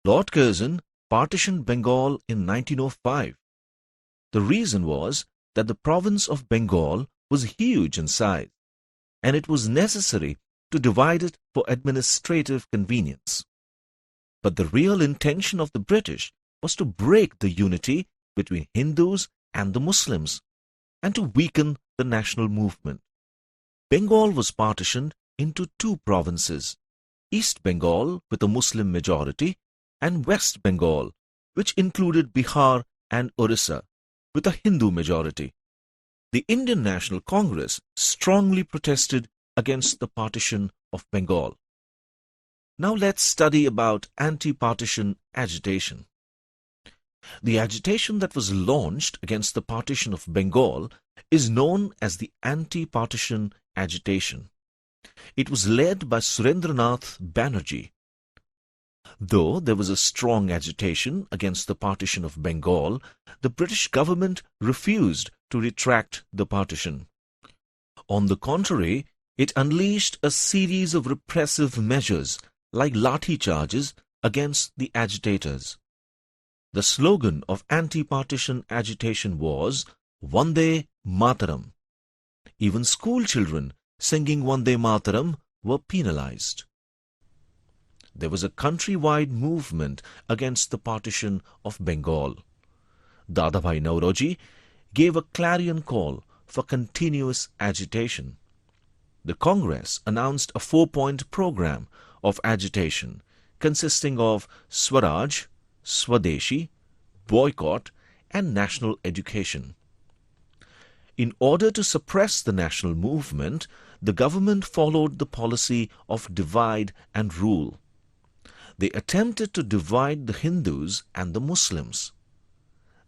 Lord Curzon partitioned Bengal in 1905. The reason was that the province of Bengal was huge in size, and it was necessary to divide it for administrative convenience. But the real intention of the British was to break the unity between Hindus and the Muslims and to weaken the national movement. Bengal was partitioned into two provinces, East Bengal with a Muslim majority and West Bengal, which included Bihar and Orissa, with a Hindu majority. The Indian National Congress strongly protested against the partition of Bengal. Now let's study about anti-partition agitation. The agitation that was launched against the partition of Bengal is known as the Anti-partition agitation. It was led by Surendranath Banerjee. Though there was a strong agitation against the partition of Bengal, the British government refused to retract the partition. On the contrary, it unleashed a series of repressive measures like lathi charges against the agitators. The slogan of anti-partition agitation was Vande Mataram. Even school children singing Vande Mataram were penalized. There was a countrywide movement against the partition of Bengal. Dadabhai Nauroji gave a clarion call for continuous agitation. The Congress announced a 4-point program of agitation consisting of Swaraj, Swadeshi, boycott and national education. In order to suppress the national movement, the government followed the policy of divide and rule. They attempted to divide the Hindus and the Muslims.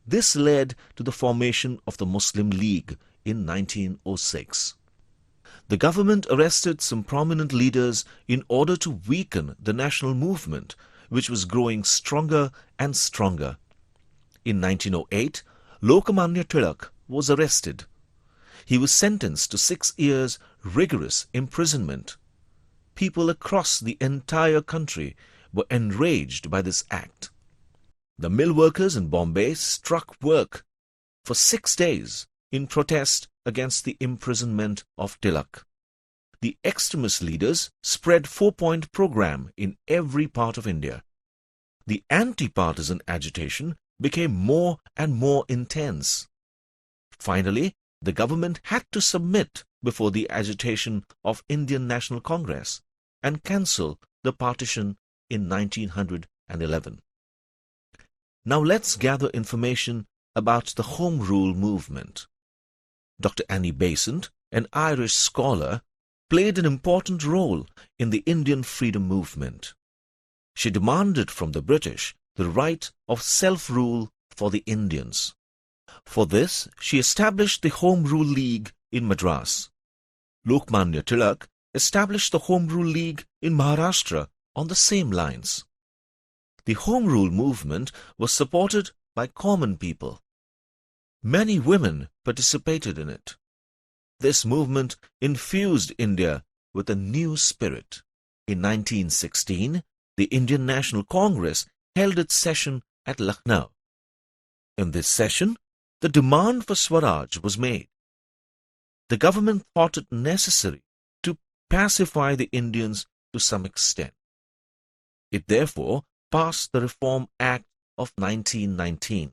This led to the formation of the Muslim League in 1906. The government arrested some prominent leaders in order to weaken the national movement, which was growing stronger and stronger. In 1908, Lokmanya Tilak was arrested. He was sentenced to 6 years rigorous imprisonment. People across the entire country were enraged by this act. The mill workers in Bombay struck work for 6 days in protest against the imprisonment of Tilak. The extremist leaders spread 4-point program in every part of India. The anti-partisan agitation became more and more intense. Finally, the government had to submit before the agitation of Indian National Congress and cancel the partition in 1911. Now let's gather information about the Home Rule movement. Dr. Annie Besant, an Irish scholar, played an important role in the Indian freedom movement. She demanded from the British the right of self-rule for the Indians. For this, she established the Home Rule League in Madras. Lokmanya Tilak established the Home Rule League in Maharashtra on the same lines. The Home Rule movement was supported by common people. Many women participated in it. This movement infused India with a new spirit. In 1916, the Indian National Congress held its session at Lucknow. In this session, the demand for Swaraj was made. The government thought it necessary to pacify the Indians to some extent. It therefore passed the Reform Act of 1919.